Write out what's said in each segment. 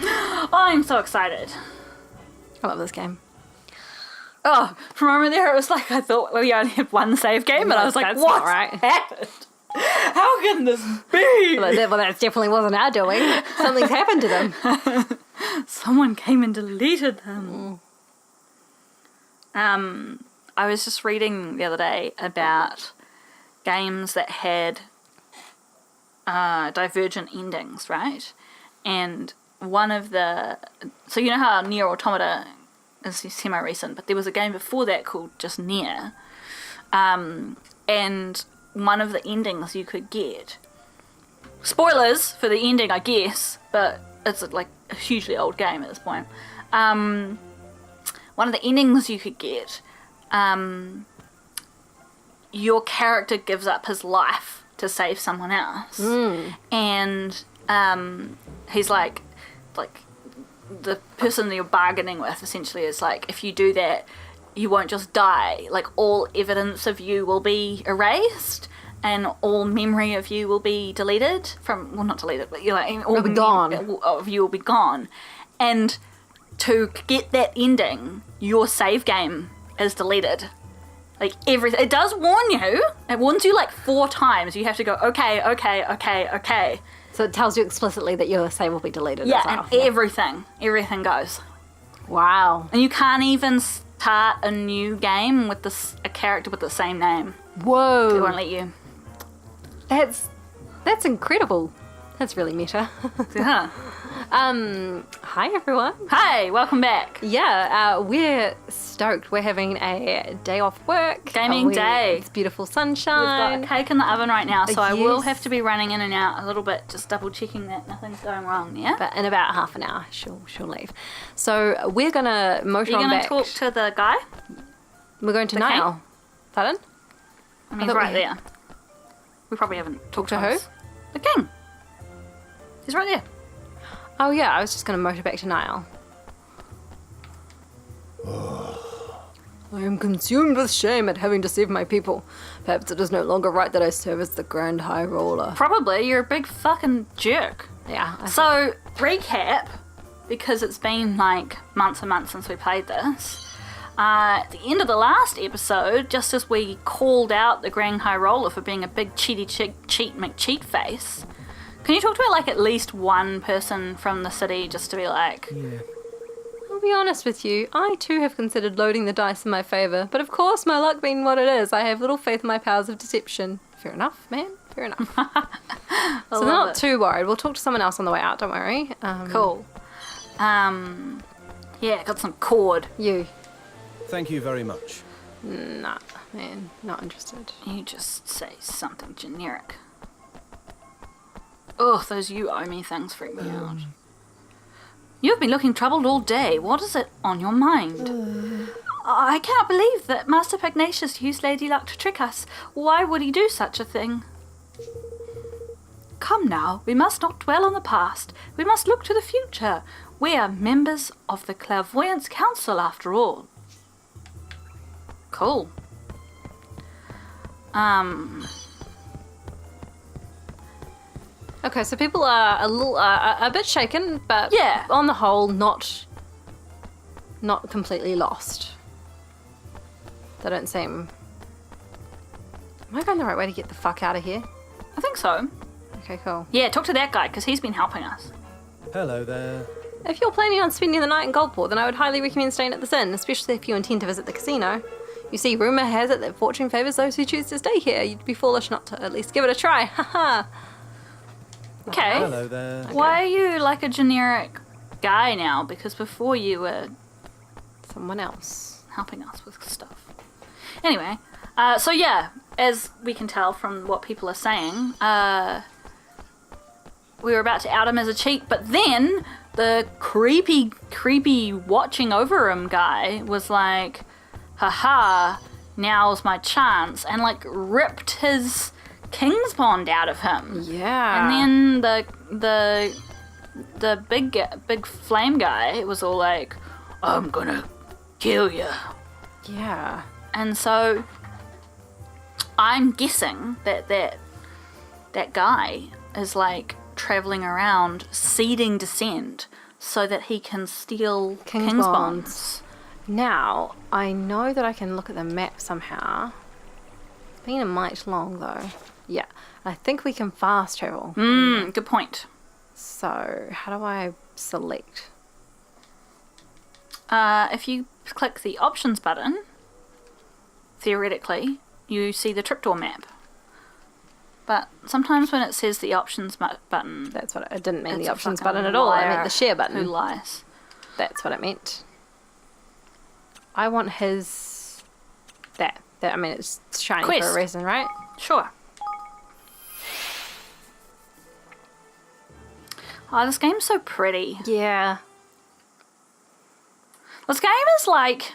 I'm so excited. I love this game. Oh, from a moment there, it was like I thought we only had one save game, and I was like, That's what not right. happened? How can this be? Well, that definitely wasn't our doing. Something's happened to them. Someone came and deleted them. I was just reading the other day about games that had divergent endings, right? And one of the... So you know how Nier Automata is semi-recent, but there was a game before that called just Nier. And one of the endings you could get... Spoilers for the ending, I guess, but it's like a hugely old game at this point. One of the endings you could get, your character gives up his life to save someone else. And he's like the person you're bargaining with essentially is like, if you do that, you won't just die. Like, all evidence of you will be erased, and all memory of you will be deleted from, well, not deleted, but you're like, all will be gone. Of you will be gone. And to get that ending, your save game is deleted. Like, everything. It does warn you. It warns you like 4 times. You have to go, okay. So it tells you explicitly that your save will be deleted Yeah, as well. and everything goes. Wow. And you can't even start a new game with a character with the same name. Whoa. They won't let you. That's incredible. That's really meta. Yeah. Hi everyone. Hi, welcome back. Yeah, we're stoked. We're having a day off work. Gaming day. It's beautiful We've sunshine. got a cake in the oven right now, so I will Yes. have to be running in and out a little bit, just double checking that nothing's going wrong, yeah? But in about half an hour, she'll leave. So we're gonna motor Are you on going back. to talk to the guy? We're going to the Niall. Pardon? I mean, he's thought right we- there. We probably haven't talked to who? us. The king. He's right there. Oh yeah, I was just gonna motor back to Niall. I am consumed with shame at having deceived my people. Perhaps it is no longer right that I serve as the Grand High Roller. Probably. You're a big fucking jerk. Yeah. So, recap, because it's been like months and months since we played this. At the end of the last episode, just as we called out the Grand High Roller for being a big cheat McCheat face, can you talk to like at least one person from the city just to be like... Yeah. I'll be honest with you, I too have considered loading the dice in my favour, but of course, my luck being what it is, I have little faith in my powers of deception. Fair enough, man. Fair enough. So they're not too worried. We'll talk to someone else on the way out, don't worry. Cool. Yeah, got some cord. You. Thank you very much. Nah, man. Not interested. You just say something generic. Ugh, those you owe me things freak me out. You've been looking troubled all day. What is it on your mind? I cannot believe that Master Pugnacious used Lady Luck to trick us. Why would he do such a thing? Come now, we must not dwell on the past. We must look to the future. We are members of the Clairvoyance Council, after all. Cool. Okay, so people are a bit shaken, but Yeah. on the whole, not completely lost. They don't seem... Am I going the right way to get the fuck out of here? I think so. Okay, cool. Yeah, talk to that guy, because he's been helping us. Hello there. If you're planning on spending the night in Goldport, then I would highly recommend staying at this inn, especially if you intend to visit the casino. You see, rumour has it that fortune favours those who choose to stay here. You'd be foolish not to at least give it a try. Haha. Okay. Hello there. Why are you like a generic guy now? Because before you were Someone else. helping us with stuff. Anyway, so yeah, as we can tell from what people are saying, we were about to out him as a cheat, but then the creepy watching over him guy was like, haha, now's my chance, and like ripped his king's bond out of him. Yeah. And then the big flame guy was all like, I'm gonna kill you. Yeah. And so I'm guessing that guy is like traveling around seeding dissent so that he can steal King's King's Bonds. Bonds. Now, I know that I can look at the map somehow. It's been a mite long, though. Yeah, I think we can fast travel. Good point. So, how do I select? If you click the options button, theoretically, you see the trapdoor map. But sometimes when it says the options button... That's what I didn't mean it's the a options fucking button at all. I meant liar the share button. Who lies? That's what I meant. I want his... That. I mean, it's shiny Quest. for a reason, right? Sure. Oh, this game's so pretty. Yeah. This game is like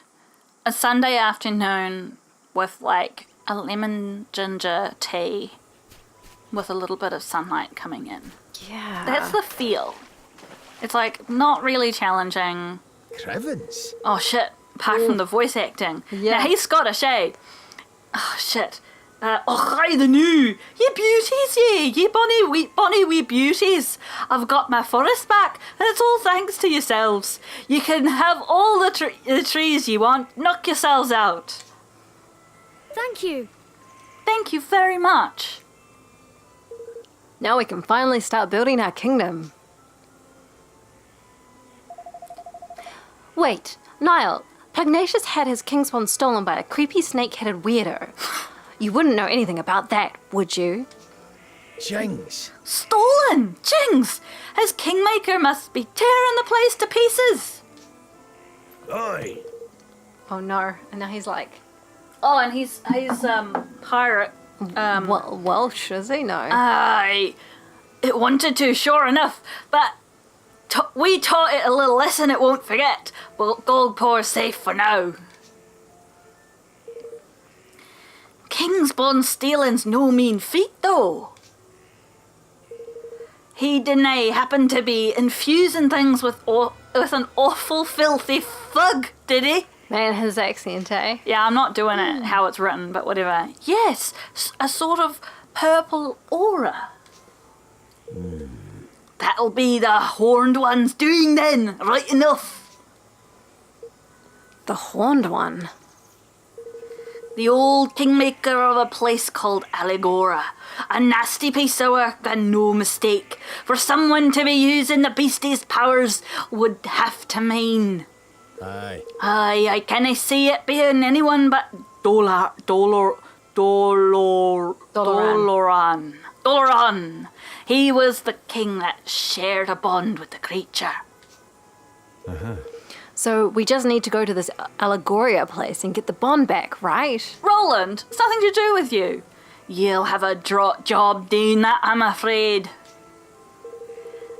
a Sunday afternoon with like a lemon ginger tea with a little bit of sunlight coming in. Yeah. That's the feel. It's like not really challenging. Crevens. Oh shit, apart from the voice acting. Yeah. Now he's Scottish, eh? Oh shit. Oh hi the new. Ye beauties ye bonny wee beauties. I've got my forest back and it's all thanks to yourselves. You can have all the trees you want. Knock yourselves out. Thank you. Thank you very much. Now we can finally start building our kingdom. Wait, Niall. Pugnacious had his kingspawn stolen by a creepy snake-headed weirdo. You wouldn't know anything about that, would you? Jings. Stolen! Jings! His kingmaker must be tearing the place to pieces. Oi. Oh no. And now he's like... Oh, and he's pirate. Welsh, is he? No. It wanted to, sure enough, but we taught it a little lesson it won't forget. But Goldpore's safe for now. King's Bond stealing's no mean feat, though. He didn't happen to be infusing things with an awful filthy fug, did he? Man, his accent, eh? Yeah, I'm not doing it how it's written, but whatever. Yes, a sort of purple aura. That'll be the Horned One's doing then, right enough. The Horned One. The old kingmaker of a place called Allegora. A nasty piece of work and no mistake. For someone to be using the beastie's powers would have to mean... Aye. I canna see it being anyone but Doloran. He was the king that shared a bond with the creature. So we just need to go to this Allegoria place and get the bond back, right? Roland, it's nothing to do with you. You'll have a job doing that, I'm afraid.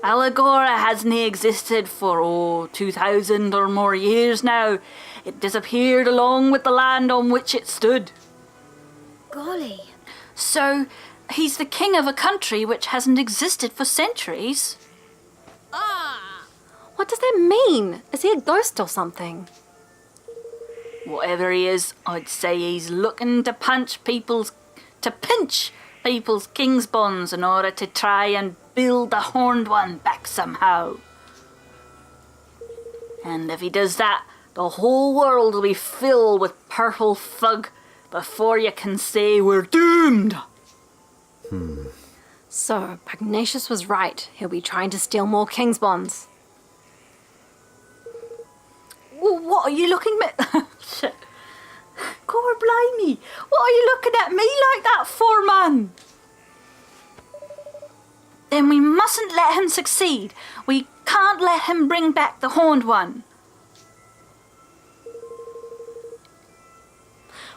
Allegora hasn't existed for 2,000 or more years now. It disappeared along with the land on which it stood. Golly. So, he's the king of a country which hasn't existed for centuries. What does that mean? Is he a ghost or something? Whatever he is, I'd say he's looking to pinch people's king's bonds in order to try and build the Horned One back somehow. And if he does that, the whole world will be filled with purple fug before you can say we're doomed. So, Pugnacious was right. He'll be trying to steal more king's bonds. Well, what are you looking at? Shit. God blimey. What are you looking at me like that for, man? Then we mustn't let him succeed. We can't let him bring back the Horned One.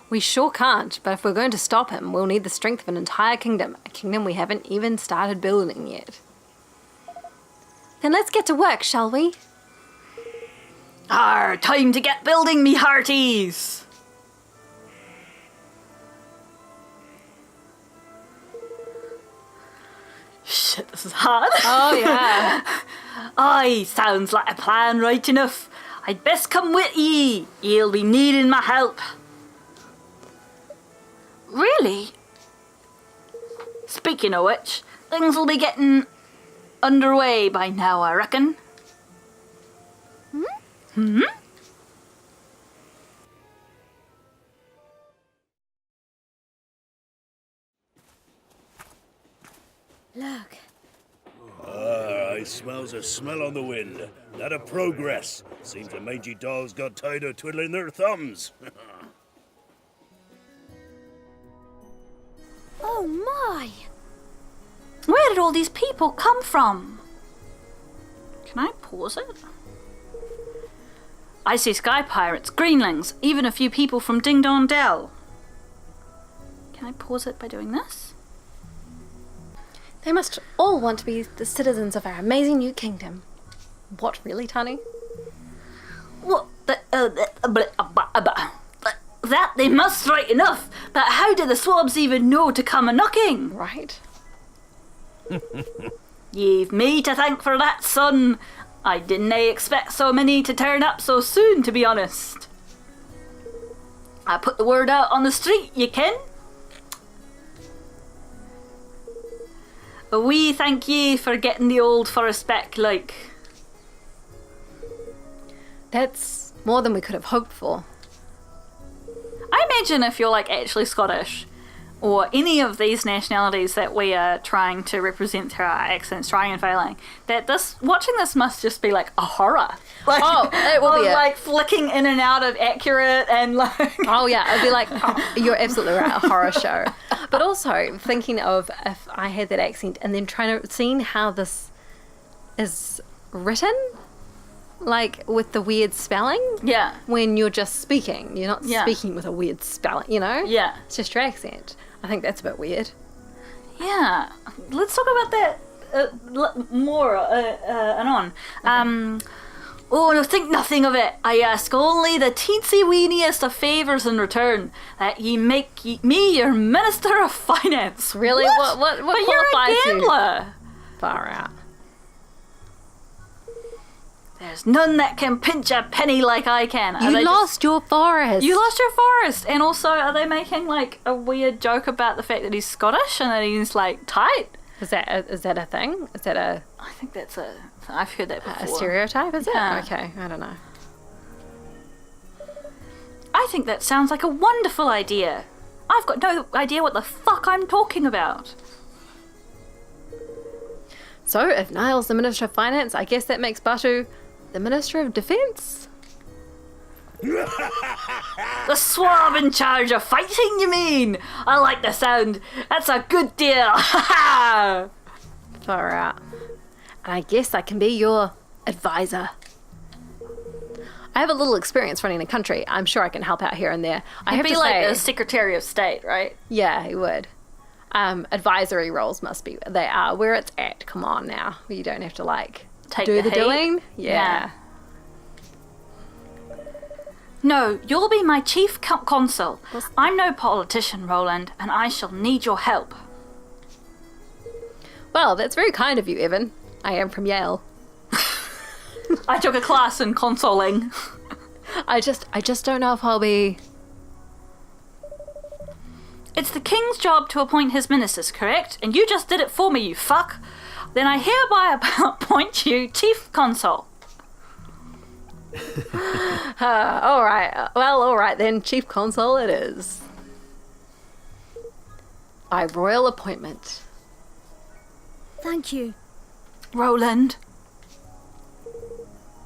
We sure can't, but if we're going to stop him, we'll need the strength of an entire kingdom. A kingdom we haven't even started building yet. Then let's get to work, shall we? Time to get building, me hearties. Shit, this is hard. Oh, yeah. Aye, sounds like a plan right enough. I'd best come with ye. Ye'll be needing my help. Really? Speaking of which, things will be getting underway by now, I reckon. Look. I smells a smell on the wind. That a progress. Seems the mangy dogs got tired of twiddling their thumbs. Oh my! Where did all these people come from? Can I pause it? I see sky pirates, greenlings, even a few people from Ding Dong Dell. Can I pause it by doing this? They must all want to be the citizens of our amazing new kingdom. What, really, Tani? What? That they must, right enough. But how do the swabs even know to come a-knocking? Right. You've me to thank for that, son. I didn't expect so many to turn up so soon, to be honest. I put the word out on the street, you ken. We thank ye for getting the old forest back, like. That's more than we could have hoped for. I imagine if you're like actually Scottish, or any of these nationalities that we are trying to represent through our accents, trying and failing, that watching this must just be like a horror. Like, Oh, it will be like flicking in and out of accurate and like. Oh yeah, it'd be like, oh, you're absolutely right, a horror show. But also thinking of if I had that accent and then seeing how this is written, like with the weird spelling. Yeah. When you're just speaking, you're not Yeah. speaking with a weird spelling, you know? Yeah. It's just your accent. I think that's a bit weird. Yeah. Let's talk about that more anon. Oh, no, think nothing of it. I ask only the teensy weeniest of favours in return, that ye make me your Minister of Finance. Really? What But qualifies you're a you? gambler. Far out. There's none that can pinch a penny like I can. Are You they lost your forest. You lost your forest. And also, are they making like a weird joke about the fact that he's Scottish and that he's like tight? Is that a thing? Is that a I think that's I've heard that before. a stereotype, is Yeah. it? Okay, I don't know. I think that sounds like a wonderful idea. I've got no idea what the fuck I'm talking about. So, if Niall's the Minister of Finance, I guess that makes Batu the Minister of Defence? The swab in charge of fighting, you mean? I like the sound. That's a good deal. Far out. And I guess I can be your advisor. I have a little experience running a country. I'm sure I can help out here and there. I have He'd be to like say, the Secretary of State, right? yeah, he would. Advisory roles they are where it's at. Come on now. You don't have to like Take do the heat. doing. Yeah. No, you'll be my chief consul. I'm no politician, Roland, and I shall need your help. Well, that's very kind of you, Evan. I am from Yale. I took a class in consoling. I just don't know if I'll be. It's the king's job to appoint his ministers, correct? And you just did it for me, you fuck. Then I hereby appoint you chief consul. All right. Well, all right then. Chief Consul it is. By royal appointment. Thank you. Roland.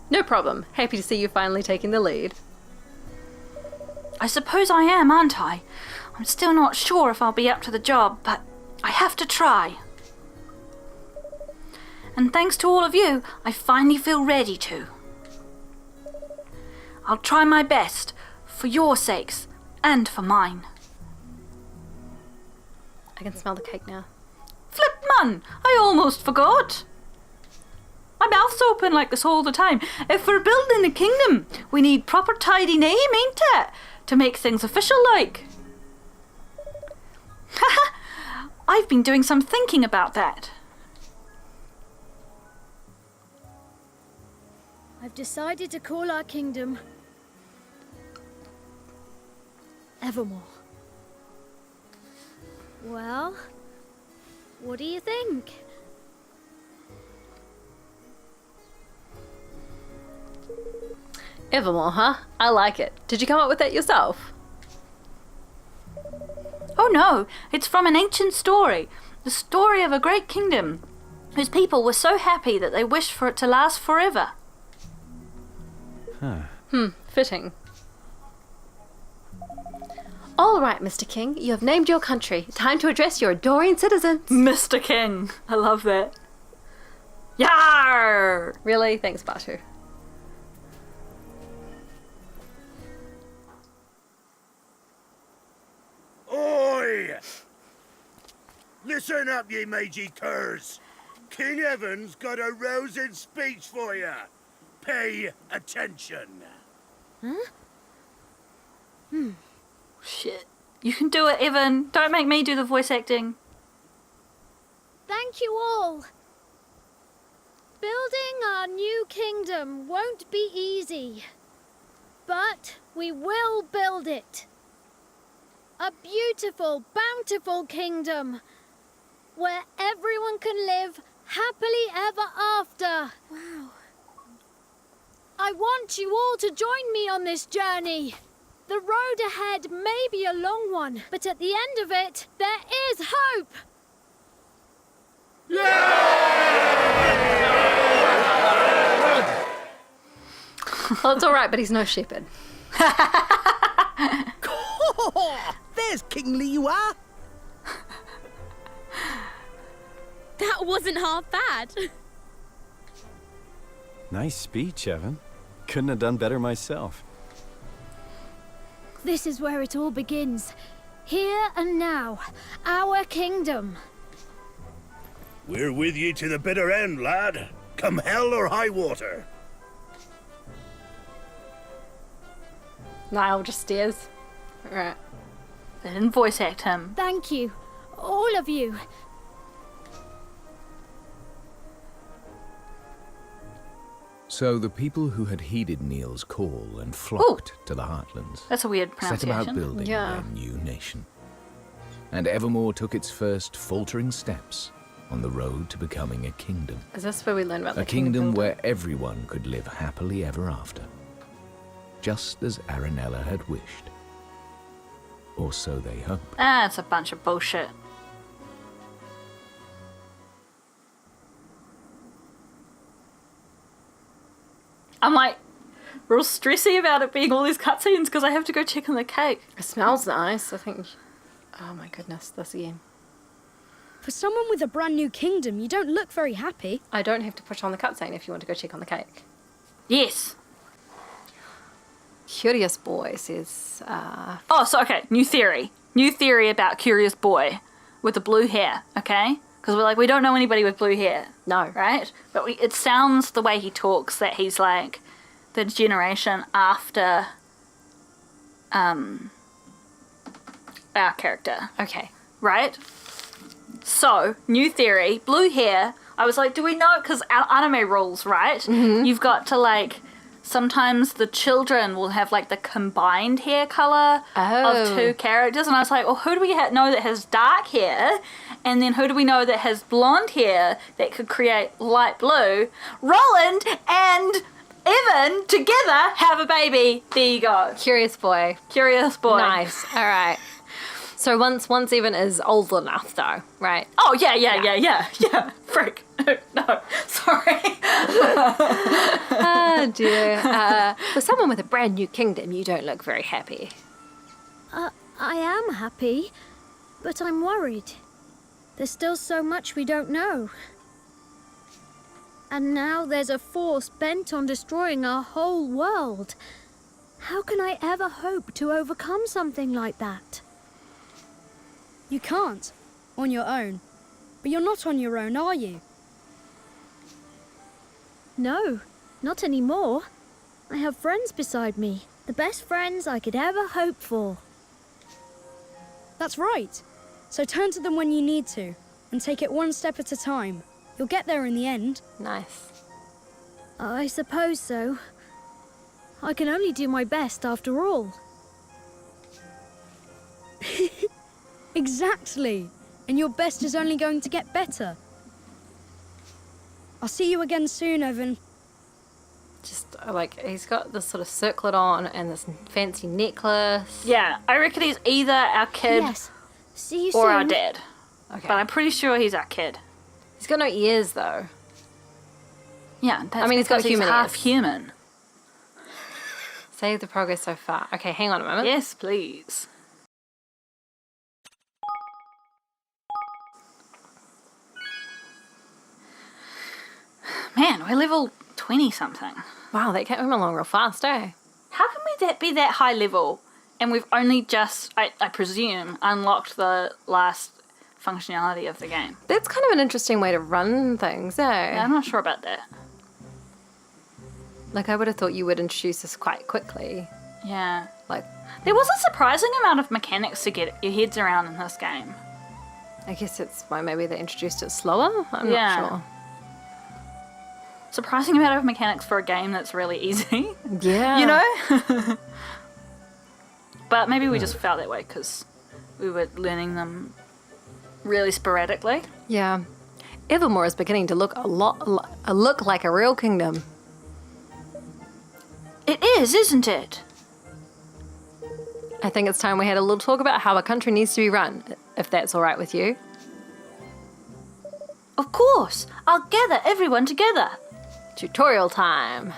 No problem. Happy to see you finally taking the lead. I suppose I am, aren't I? I'm still not sure if I'll be up to the job, but I have to try. And thanks to all of you, I finally feel ready to. I'll try my best, for your sakes, and for mine. I can smell the cake now. Flip man, I almost forgot. My mouth's open like this all the time. If we're building a kingdom, we need proper tidy name, ain't it? To make things official like. Haha, I've been doing some thinking about that. I've decided to call our kingdom Evermore. Well, what do you think? Evermore, huh? I like it. Did you come up with that yourself? Oh no, it's from an ancient story. The story of a great kingdom whose people were so happy that they wished for it to last forever. Fitting. All right, Mr. King, you have named your country. Time to address your adoring citizens. Mr. King. I love that. Yar! Really? Thanks, Batu. Oi! Listen up, ye mangy curs. King Evan's got a rousing speech for you. Pay attention. Shit. You can do it, Evan. Don't make me do the voice acting. Thank you all. Building our new kingdom won't be easy, but we will build it. A beautiful, bountiful kingdom where everyone can live happily ever after. Wow. I want you all to join me on this journey. The road ahead may be a long one, but at the end of it, there is hope. Well, it's all right, but he's no shepherd. There's kingly you are. That wasn't half bad. Nice speech, Evan. Couldn't have done better myself. This is where it all begins. Here and now, our kingdom. We're with ye to the bitter end, lad. Come hell or high water. Niall just stares. All right. They didn't voice act him. Thank you, all of you. So the people who had heeded Neil's call and flocked to the Heartlands That's a weird set pronunciation. about building Yeah. their new nation. And Evermore took its first faltering steps on the road to becoming a kingdom. Is this where we learn about A the king kingdom builder? where everyone could live happily ever after. Just as Aranella had wished. Or so they hoped. It's a bunch of bullshit. I'm like real stressy about it being all these cutscenes because I have to go check on the cake. It smells nice, I think. Oh my goodness, this again. For someone with a brand new kingdom, you don't look very happy. I don't have to push on the cutscene if you want to go check on the cake. Yes. Curious Boy says, Oh, so okay, new theory. New theory about Curious Boy with the blue hair, okay? Because we're like, we don't know anybody with blue hair, no. right? But it sounds the way he talks that he's like the generation after our character, Okay. right? So, new theory, blue hair. I was like, do we know? Because anime rules, right? Mm-hmm. You've got to like, sometimes the children will have like the combined hair color of Oh. two characters. And I was like, well, who do we know that has dark hair? And then who do we know that has blonde hair that could create light blue? Roland and Evan together have a baby. There you go. Curious Boy. Curious Boy. Nice. All right. So once Evan is old enough, though, right? Oh, yeah. Frick. No, sorry. Oh, dear. For someone with a brand new kingdom, you don't look very happy. I am happy, but I'm worried. There's still so much we don't know. And now there's a force bent on destroying our whole world. How can I ever hope to overcome something like that? You can't, on your own. But you're not on your own, are you? No, not anymore. I have friends beside me. The best friends I could ever hope for. That's right. So turn to them when you need to, and take it one step at a time. You'll get there in the end. Nice. I suppose so. I can only do my best after all. Exactly. And your best is only going to get better. I'll see you again soon, Evan. Just like he's got this sort of circlet on and this fancy necklace. Yeah, I reckon he's either our kid Yes. See you or soon. our dad. Okay. But I'm pretty sure he's our kid. He's got no ears though. Yeah, that's I mean, he's got because human half ears. human. Save the progress so far. Okay, hang on a moment. Yes, please. Man, we're level 20 something. Wow, that came along real fast, eh? How can we be that high level and we've only just, I presume, unlocked the last functionality of the game? That's kind of an interesting way to run things, eh? Yeah, I'm not sure about that. Like, I would have thought you would introduce this quite quickly. Yeah. Like, There was a surprising amount of mechanics to get your heads around in this game. I guess it's why maybe they introduced it slower? I'm Yeah. not sure. Surprising amount of mechanics for a game that's really easy, Yeah. you know? But maybe we just felt that way because we were learning them really sporadically. Yeah. Evermore is beginning to look look like a real kingdom. It is, isn't it? I think it's time we had a little talk about how a country needs to be run, if that's all right with you. Of course. I'll gather everyone together. Tutorial time.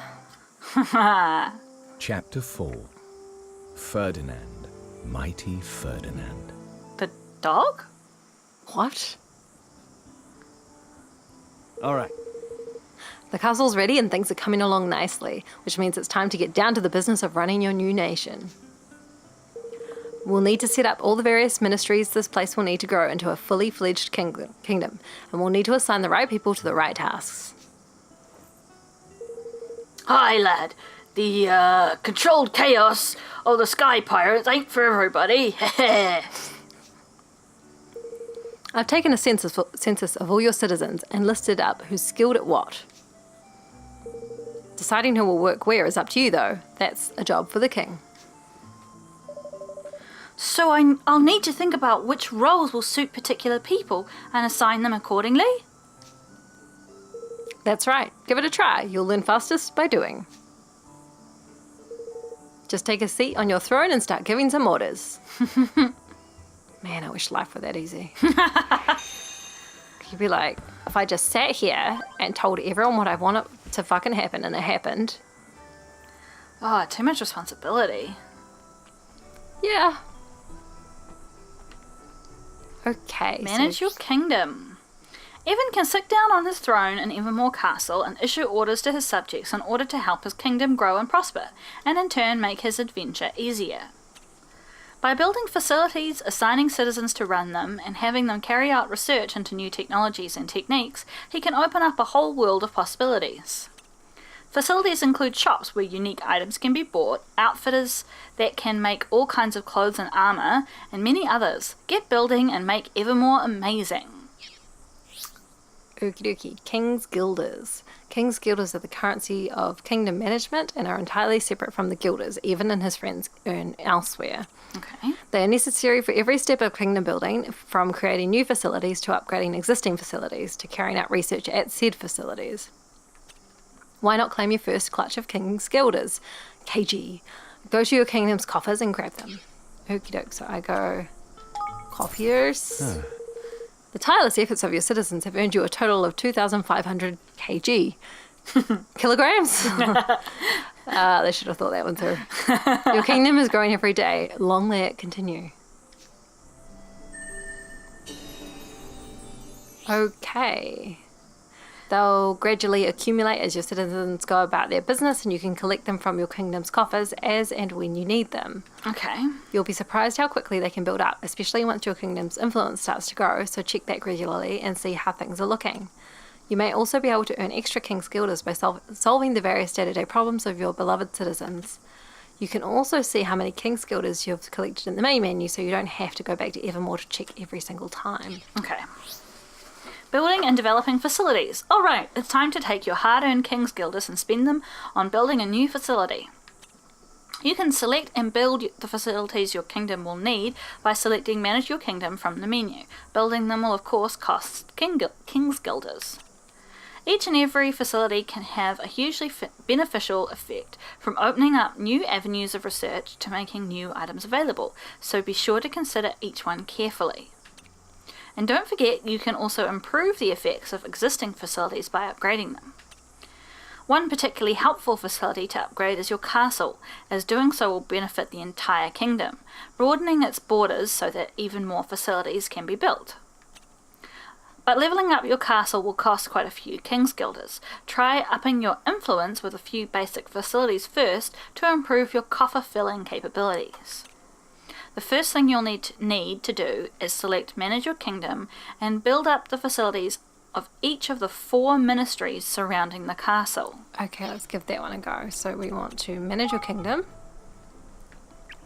Chapter 4. Ferdinand, Mighty Ferdinand. The dog? What? All right. The castle's ready and things are coming along nicely, which means it's time to get down to the business of running your new nation. We'll need to set up all the various ministries this place will need to grow into a fully fledged kingdom, and we'll need to assign the right people to the right tasks. Hi, lad. The controlled chaos of the sky pirates ain't for everybody. I've taken a census of all your citizens and listed up who's skilled at what. Deciding who will work where is up to you, though. That's a job for the king. So I'll need to think about which roles will suit particular people and assign them accordingly? That's right. Give it a try. You'll learn fastest by doing. Just take a seat on your throne and start giving some orders. Man, I wish life were that easy. You'd be like, if I just sat here and told everyone what I wanted to fucking happen and it happened. Oh, too much responsibility. Yeah. Okay. Manage your kingdom. Evan can sit down on his throne in Evermore Castle and issue orders to his subjects in order to help his kingdom grow and prosper, and in turn make his adventure easier. By building facilities, assigning citizens to run them, and having them carry out research into new technologies and techniques, he can open up a whole world of possibilities. Facilities include shops where unique items can be bought, outfitters that can make all kinds of clothes and armor, and many others. Get building and make Evermore amazing. Okie dokie. King's Guilders. King's Guilders are the currency of kingdom management and are entirely separate from the guilders, Evan and his friends earn elsewhere. Okay. They are necessary for every step of kingdom building, from creating new facilities to upgrading existing facilities to carrying out research at said facilities. Why not claim your first clutch of King's Guilders? KG. Go to your kingdom's coffers and grab them. Okie doke. So I go copiers. The tireless efforts of your citizens have earned you a total of 2,500 kg. Kilograms? They should have thought that one through. Your kingdom is growing every day. Long may it continue. Okay. They'll gradually accumulate as your citizens go about their business, and you can collect them from your kingdom's coffers as and when you need them. Okay. You'll be surprised how quickly they can build up, especially once your kingdom's influence starts to grow, so check back regularly and see how things are looking. You may also be able to earn extra King's Guilders by solving the various day-to-day problems of your beloved citizens. You can also see how many King's Guilders you've collected in the main menu, so you don't have to go back to Evermore to check every single time. Okay. Building and developing facilities. Alright, it's time to take your hard-earned King's Guilders and spend them on building a new facility. You can select and build the facilities your kingdom will need by selecting Manage Your Kingdom from the menu. Building them will of course cost King's Guilders. Each and every facility can have a hugely beneficial effect, from opening up new avenues of research to making new items available, so be sure to consider each one carefully. And don't forget, you can also improve the effects of existing facilities by upgrading them. One particularly helpful facility to upgrade is your castle, as doing so will benefit the entire kingdom, broadening its borders so that even more facilities can be built. But levelling up your castle will cost quite a few King's Guilders. Try upping your influence with a few basic facilities first to improve your coffer filling capabilities. The first thing you'll need to do is select Manage Your Kingdom and build up the facilities of each of the 4 ministries surrounding the castle. Okay, let's give that one a go. So we want to manage your kingdom.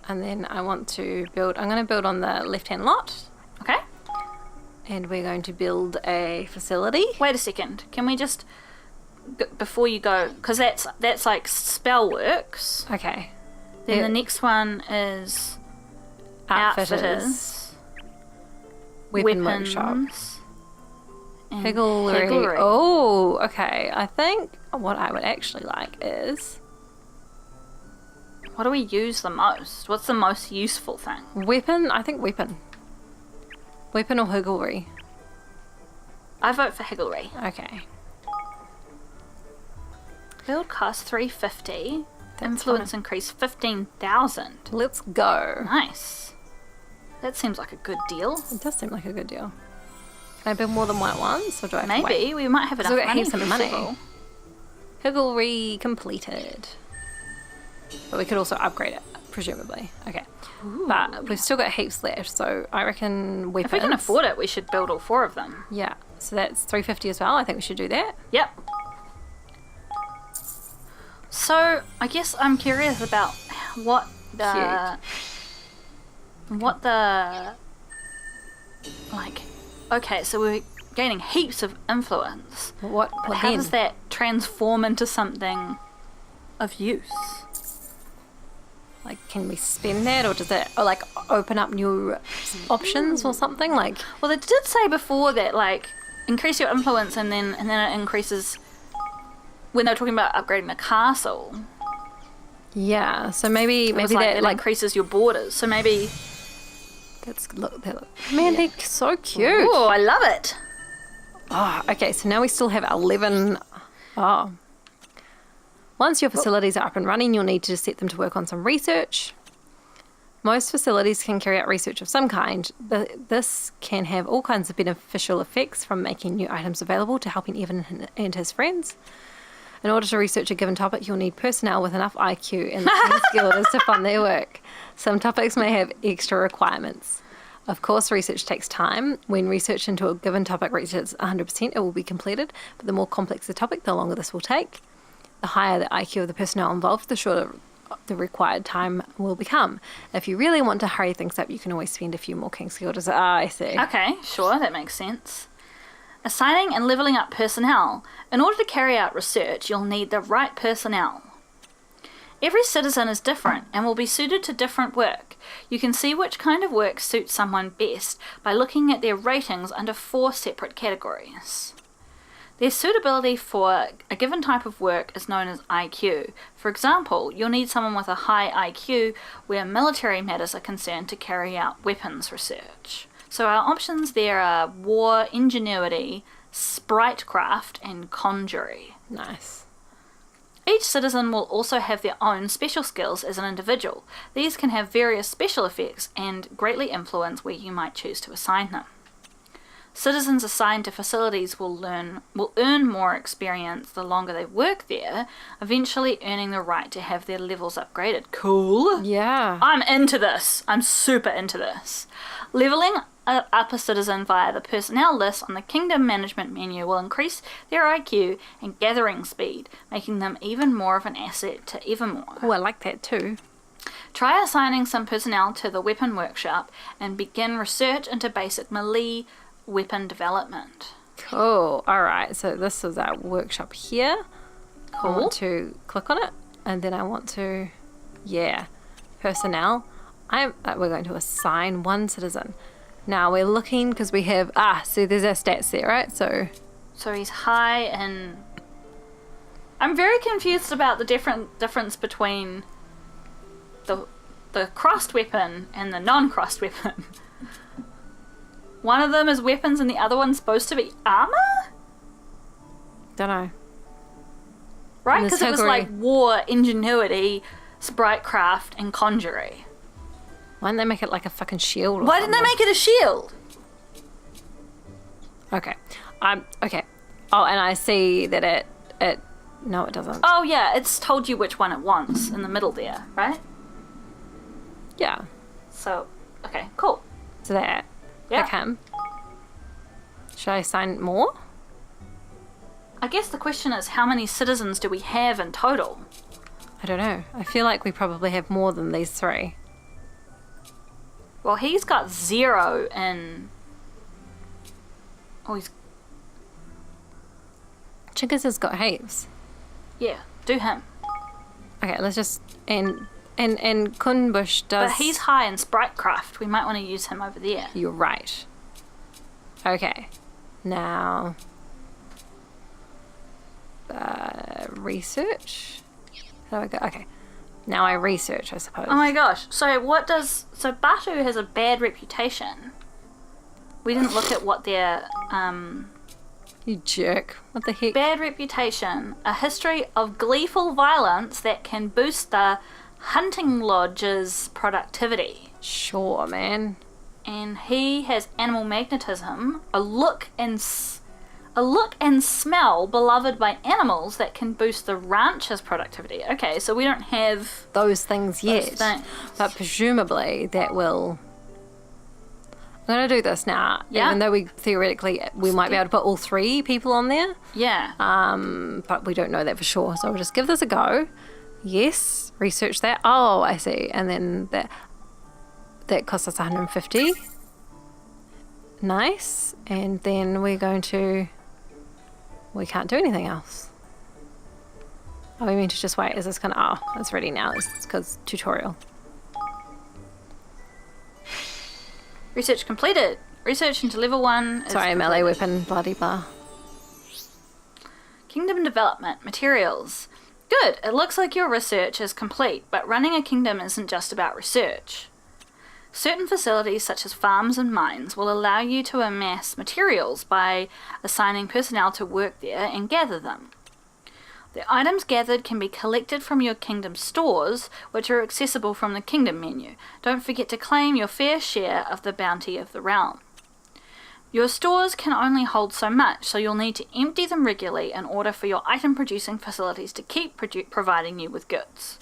And then I want to build, I'm going to build on the left-hand lot. Okay? And we're going to build a facility. Wait a second. Can we just, before you go, because that's like spell works. Okay. Then the next one is outfitters, weapon weapons, workshop, and higglery. Oh, okay. I think what I would actually like is... What do we use the most? What's the most useful thing? Weapon? I think weapon. Weapon or higglery? I vote for higglery. Okay. Build cost 350. That's Influence fine. increase 15,000. Let's go. Nice. That seems like a good deal. It does seem like a good deal. Can I build more than one at once, or do I have to wait? Maybe. We might have enough we've got money heaps for of money. several. Higglery completed. But we could also upgrade it, presumably. Okay. Ooh. But we've still got heaps left, so I reckon weapons. If we can afford it, we should build all 4 of them. Yeah. So that's 350 as well. I think we should do that. Yep. So, I guess I'm curious about what the... Like, okay, so we're gaining heaps of influence. What But how then? does that transform into something of use? Like, can we spend that, or does that, or like, open up new options or something? Like, Well, they did say before that, like, increase your influence and then it increases... When they were talking about upgrading the castle, yeah. So maybe it was that it like increases your borders. So maybe... man, they're so cute. Oh, I love it. Oh, okay, so now we still have 11. Oh. Once your facilities are up and running, you'll need to set them to work on some research. Most facilities can carry out research of some kind, but this can have all kinds of beneficial effects, from making new items available to helping Evan and his friends. In order to research a given topic, you'll need personnel with enough IQ and the skills to fund their work. Some topics may have extra requirements. Of course, research takes time. When research into a given topic reaches 100%, it will be completed, but the more complex the topic, the longer this will take. The higher the IQ of the personnel involved, the shorter the required time will become. If you really want to hurry things up, you can always spend a few more King's Guilders. Ah, I see. Okay, sure, that makes sense. Assigning and leveling up personnel. In order to carry out research, you'll need the right personnel. Every citizen is different and will be suited to different work. You can see which kind of work suits someone best by looking at their ratings under 4 separate categories. Their suitability for a given type of work is known as IQ. For example, you'll need someone with a high IQ where military matters are concerned to carry out weapons research. So our options there are war, ingenuity, spritecraft, and conjury. Nice. Each citizen will also have their own special skills as an individual. These can have various special effects and greatly influence where you might choose to assign them. Citizens assigned to facilities will earn more experience the longer they work there, eventually earning the right to have their levels upgraded. Cool. Yeah. I'm into this. I'm super into this. Leveling up a citizen via the personnel list on the Kingdom Management menu will increase their IQ and gathering speed, making them even more of an asset to Evermore. Oh, I like that too. Try assigning some personnel to the weapon workshop and begin research into basic melee weapon development. Cool. All right. So this is our workshop here. Cool. I want to click on it, and then I want to, personnel. We're going to assign 1 citizen. Now we're looking because we have so there's our stats there, right? So So he's high in... I'm very confused about the difference between the crossed weapon and the non-crossed weapon. One of them is weapons and the other one's supposed to be armor? Don't know. Right? Because it was like war, ingenuity, spritecraft, and conjury. Why didn't they make it like a fucking shield? Why didn't they make it a shield? Okay. Okay. Oh, and I see that it... No, it doesn't. Oh, yeah, it's told you which one it wants in the middle there, right? Yeah. So, okay, cool. So that. Yeah. Pick him. Should I sign more? I guess the question is, how many citizens do we have in total? I don't know. I feel like we probably have more than these 3. Well, he's got 0 in... Oh, he's... Chiggers has got heaps. Yeah, do him. Okay, let's just... And Kunbush does... But he's high in spritecraft. We might want to use him over there. You're right. Okay. Now... research? How do I go? Okay. Now I research, I suppose. Oh my gosh. So what does... So Batu has a bad reputation. We didn't look at what their... You jerk. What the heck? Bad reputation. A history of gleeful violence that can boost the hunting lodge's productivity. Sure, man. And he has animal magnetism, a look and smell beloved by animals that can boost the ranch's productivity. Okay, so we don't have those things yet. Things. But presumably that will... I'm going to do this now. Yeah. Even though we might be able to put all 3 people on there. Yeah. But we don't know that for sure. So we'll just give this a go. Yes. Research that. Oh, I see. And then that costs us 150. Nice. And then we're going to... We can't do anything else. Oh, we mean to just wait. Is this going to... Oh, it's ready now. It's because tutorial. Research completed. Research into level 1 is Sorry, melee weapon, bloody blah. Kingdom development. Materials. Good. It looks like your research is complete, but running a kingdom isn't just about research. Certain facilities, such as farms and mines, will allow you to amass materials by assigning personnel to work there and gather them. The items gathered can be collected from your kingdom stores, which are accessible from the kingdom menu. Don't forget to claim your fair share of the bounty of the realm. Your stores can only hold so much, so you'll need to empty them regularly in order for your item-producing facilities to keep providing you with goods.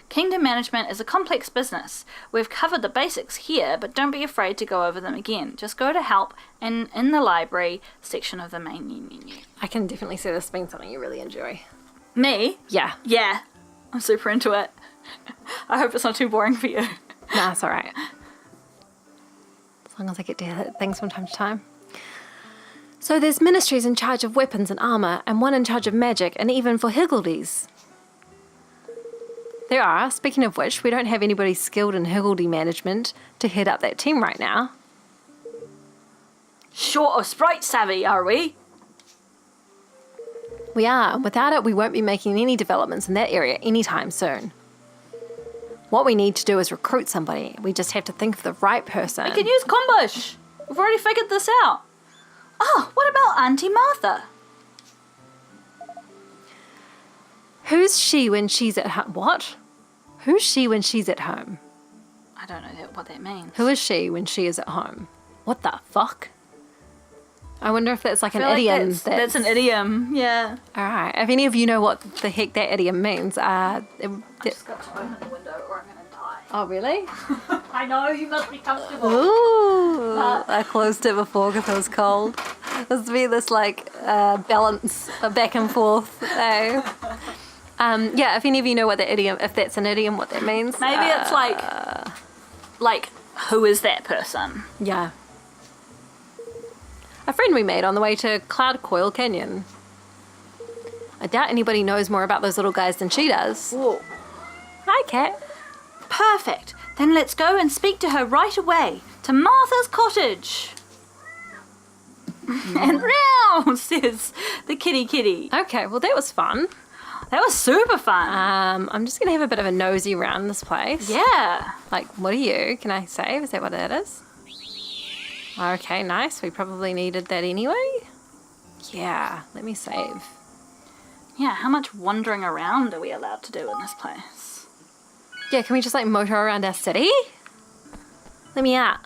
Kingdom management is a complex business. We've covered the basics here, but don't be afraid to go over them again. Just go to help in the library section of the main menu. I can definitely see this being something you really enjoy. Me? Yeah. Yeah. I'm super into it. I hope it's not too boring for you. Nah, it's alright. As long as I get to hit things from time to time. So there's ministries in charge of weapons and armour, and one in charge of magic, and even for higgledies. There are. Speaking of which, we don't have anybody skilled in higgledy management to head up that team right now. Short of sprite savvy, are we? We are. Without it, we won't be making any developments in that area anytime soon. What we need to do is recruit somebody. We just have to think of the right person. We can use Kumbush. We've already figured this out. Oh, what about Auntie Martha? Who's she when she's at home? What? Who's she when she's at home? I don't know what that means. Who is she when she is at home? What the fuck? I wonder if that's like an idiom. That's an idiom, yeah. Alright, if any of you know what the heck that idiom means, I just got to open the window or I'm going to die. Oh, really? I know, you must be comfortable. Ooh, I closed it before because it was cold. There's be this like balance back and forth. Yeah, if any of you know what the idiom, if that's an idiom, what that means. Maybe it's like, who is that person? Yeah. A friend we made on the way to Cloud Coil Canyon. I doubt anybody knows more about those little guys than she does. Whoa. Hi, Cat. Perfect. Then let's go and speak to her right away. To Martha's cottage. And round, says the kitty. Okay, well, that was fun. That was super fun. I'm just going to have a bit of a nosy around this place. Yeah. Like, what are you? Can I save? Is that what that is? Okay, nice. We probably needed that anyway. Yeah, let me save. Yeah, how much wandering around are we allowed to do in this place? Yeah, can we just like motor around our city? Let me out.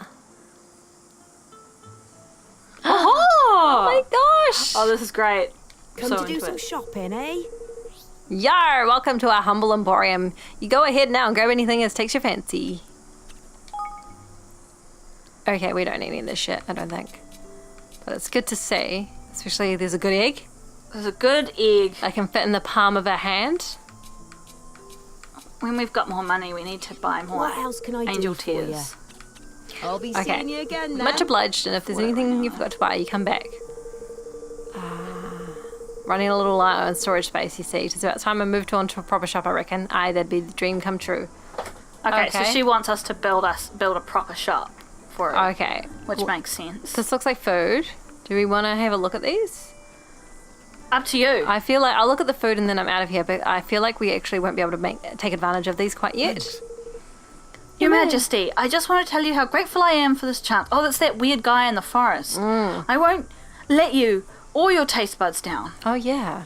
Oh my gosh! Oh, this is great. Come to do some shopping, eh? Yar! Welcome to our humble emporium. You go ahead now and grab anything as takes your fancy. Okay, we don't need any of this shit, I don't think. But it's good to see. Especially there's a good egg. There's a good egg. I can fit in the palm of our hand. When we've got more money, we need to buy more What else can I angel do for you? tears. I'll be Okay. seeing you again then. Much obliged, and if there's anything you forgot to buy, you come back. Running a little light on storage space, you see. It's about time I moved on to a proper shop, I reckon. Aye, that'd be the dream come true. Okay, so she wants us to build a proper shop for her. Okay. Which makes sense. This looks like food. Do we want to have a look at these? Up to you. I feel like I'll look at the food and then I'm out of here, but I feel like we actually won't be able to take advantage of these quite yet. Your Majesty, I just want to tell you how grateful I am for this chance. Oh, that's that weird guy in the forest. I won't let you or your taste buds down. Oh, yeah.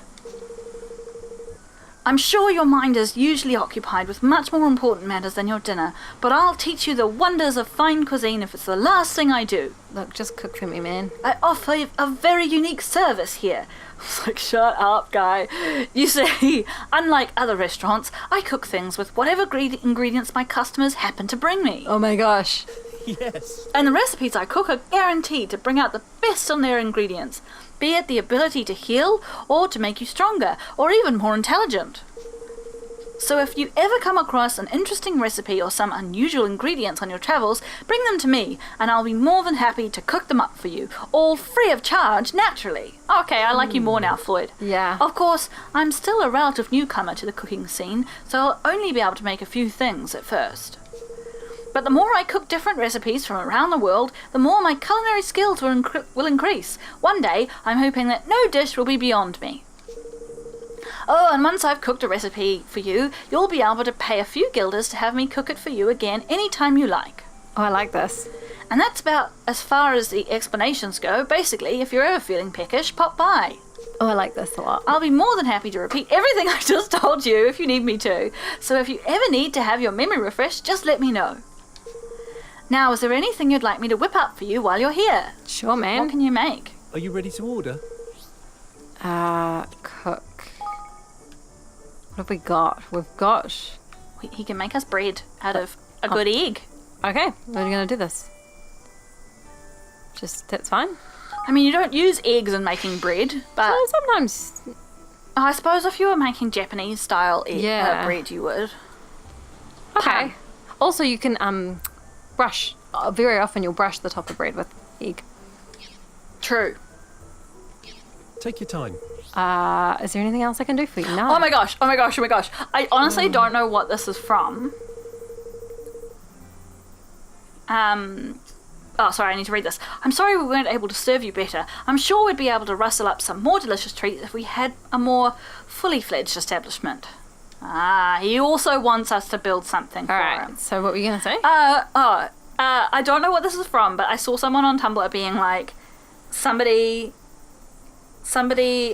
I'm sure your mind is usually occupied with much more important matters than your dinner, but I'll teach you the wonders of fine cuisine if it's the last thing I do. Look, just cook for me, man. I offer a very unique service here. I was like, shut up, guy. You see, unlike other restaurants, I cook things with whatever ingredients my customers happen to bring me. Oh my gosh. Yes. And the recipes I cook are guaranteed to bring out the best on their ingredients, be it the ability to heal, or to make you stronger, or even more intelligent. So if you ever come across an interesting recipe or some unusual ingredients on your travels, bring them to me, and I'll be more than happy to cook them up for you, all free of charge, naturally. Okay, I like you more now, Floyd. Yeah. Of course, I'm still a relative newcomer to the cooking scene, so I'll only be able to make a few things at first. But the more I cook different recipes from around the world, the more my culinary skills will increase. One day, I'm hoping that no dish will be beyond me. Oh, and once I've cooked a recipe for you, you'll be able to pay a few guilders to have me cook it for you again anytime you like. Oh, I like this. And that's about as far as the explanations go. Basically, if you're ever feeling peckish, pop by. Oh, I like this a lot. I'll be more than happy to repeat everything I just told you if you need me to. So if you ever need to have your memory refreshed, just let me know. Now, is there anything you'd like me to whip up for you while you're here? Sure, man. What can you make? Are you ready to order? Cook. What have we got? We've got... He can make us bread out of a good egg. Okay, we're going to do this. That's fine. I mean, you don't use eggs in making bread, but... Well, sometimes... I suppose if you were making Japanese-style bread, you would. Okay. Also, you can brush... very often you'll brush the top of bread with egg. True. Take your time. Is there anything else I can do for you? No. Oh my gosh. I honestly don't know what this is from. Oh, sorry, I need to read this. I'm sorry we weren't able to serve you better. I'm sure we'd be able to rustle up some more delicious treats if we had a more fully fledged establishment. He also wants us to build something for him. So what were you going to say? I don't know what this is from, but I saw someone on Tumblr being like, somebody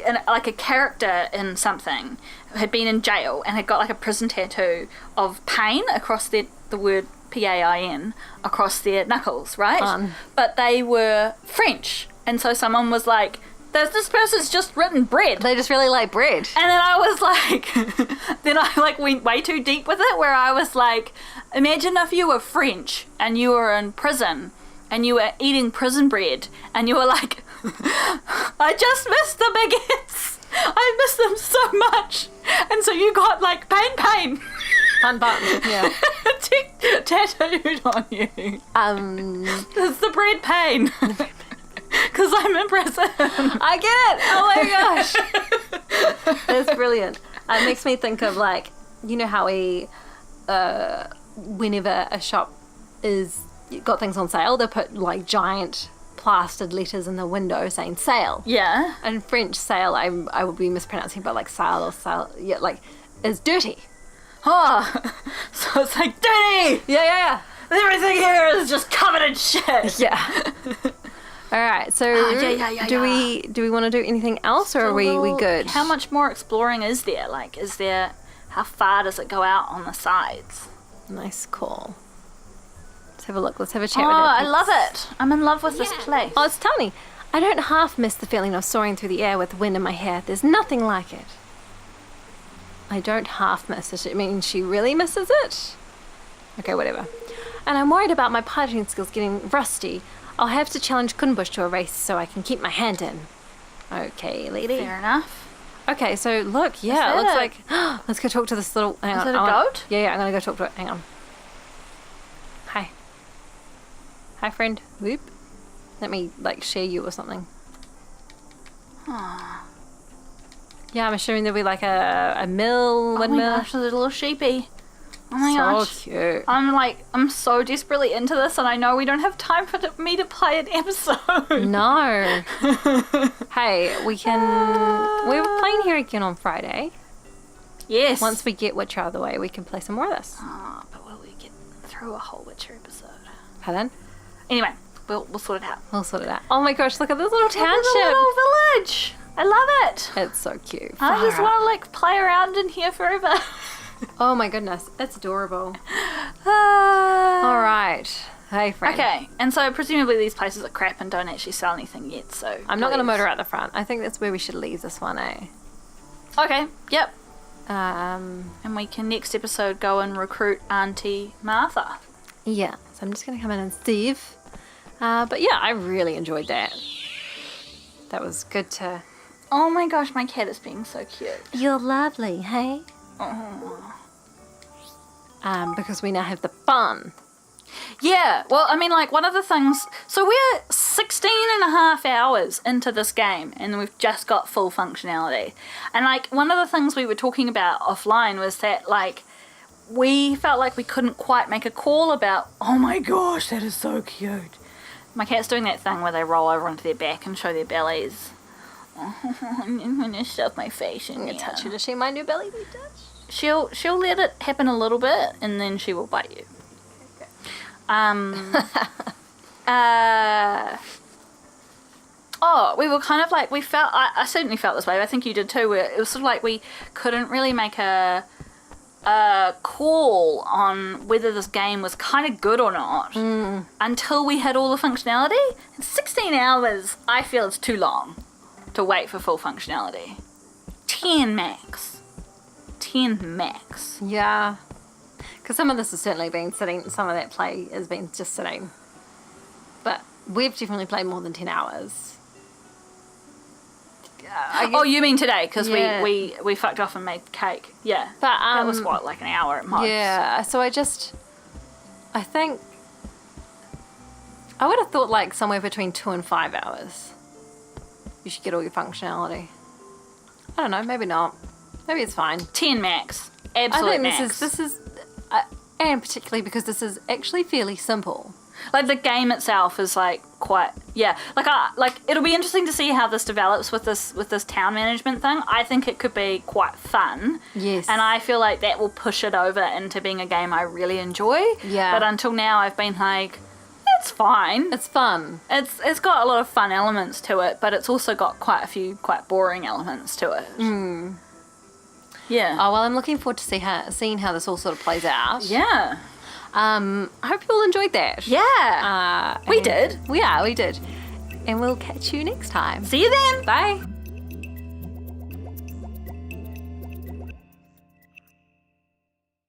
in, like a character in something had been in jail and had got like a prison tattoo of pain across the word PAIN across their knuckles, right? But they were French, and so someone was like, this person's just written bread. They just really like bread. And then I was like, then I like went way too deep with it, where I was like, imagine if you were French and you were in prison and you were eating prison bread and you were like, I just miss the baguettes. I miss them so much. And so you got like pain. Fun button, yeah. Tattooed on you. It's the bread pain. Because I'm in prison. I get it. Oh my gosh. That's brilliant. It makes me think of like, you know how whenever a shop got things on sale, they put like giant plastered letters in the window saying sail. Yeah. In French, sail, I would be mispronouncing, but like sail or sail, yeah, like, is dirty. Oh, so it's like dirty. Yeah. Everything here is just covered in shit. Yeah. All right, so do we want to do anything else, or are we good? How much more exploring is there? Like, how far does it go out on the sides? Nice call. Let's have a look. Let's have a chat with it. I love it. I'm in love with this place. Oh, it's tiny. I don't half miss the feeling of soaring through the air with wind in my hair. There's nothing like it. I don't half miss it. It means she really misses it? Okay, whatever. And I'm worried about my piloting skills getting rusty. I'll have to challenge Kunbush to a race so I can keep my hand in. Okay, lady. Fair enough. Okay, so look, yeah, it looks like... let's go talk to this little... Hang on. Is it a goat? Yeah, I'm going to go talk to it. Hang on. Hi. Hi, friend. Whoop. Let me, like, share you or something. Yeah, I'm assuming there'll be, like, a mill, Oh windmill. my gosh, there's a little sheepy. Oh my gosh. So cute. I'm so desperately into this, and I know we don't have time for me to play an episode. No. Hey, we were playing here again on Friday. Yes. Once we get Witcher out of the way, we can play some more of this. But will we get through a whole Witcher episode? Pardon? Anyway, we'll sort it out. We'll sort it out. Oh my gosh, look at this little township. Look at the little village. I love it. It's so cute. I just want to like play around in here forever. Oh my goodness, it's adorable. All right. Hey, friend. Okay, and so presumably these places are crap and don't actually sell anything yet, so... I'm not going to motor out the front. I think that's where we should leave this one, eh? Okay, yep. And we can next episode go and recruit Auntie Martha. Yeah, so I'm just going to come in and Steve. But yeah, I really enjoyed that. That was good to... Oh my gosh, my cat is being so cute. You're lovely, hey? Because we now have the fun. Yeah, well, I mean, like, one of the things... So we're 16 and a half hours into this game, and we've just got full functionality. And, like, one of the things we were talking about offline was that, like, we felt like we couldn't quite make a call about, oh my gosh, that is so cute. My cat's doing that thing where they roll over onto their back and show their bellies. I'm going to shove my face in there. Touch her. Does she mind your belly be touched? She'll let it happen a little bit, and then she will bite you. We were kind of like, we felt, I certainly felt this way, but I think you did too, where it was sort of like we couldn't really make a call on whether this game was kind of good or not until we had all the functionality. And 16 hours, I feel, is too long to wait for full functionality. 10 max. 10 max. Yeah. Because some of this has certainly been sitting, some of that play has been just sitting. But we've definitely played more than 10 hours. Oh, you mean today? Because Yeah. we fucked off and made cake. Yeah. But that was what, like an hour at most? Yeah, so I think I would have thought like somewhere between 2 and 5 hours. You should get all your functionality. I don't know, maybe not. Maybe it's fine. 10 max. Absolute I think max. this is and particularly because this is actually fairly simple. Like the game itself is like quite like it'll be interesting to see how this develops with this town management thing. I think it could be quite fun. Yes. And I feel like that will push it over into being a game I really enjoy. Yeah. But until now I've been like, it's fine. It's fun. It's got a lot of fun elements to it, but it's also got quite a few quite boring elements to it. Yeah. Oh well, I'm looking forward to seeing how this all sort of plays out. Yeah. I hope you all enjoyed that. Yeah. We did. We did. And we'll catch you next time. See you then. Bye.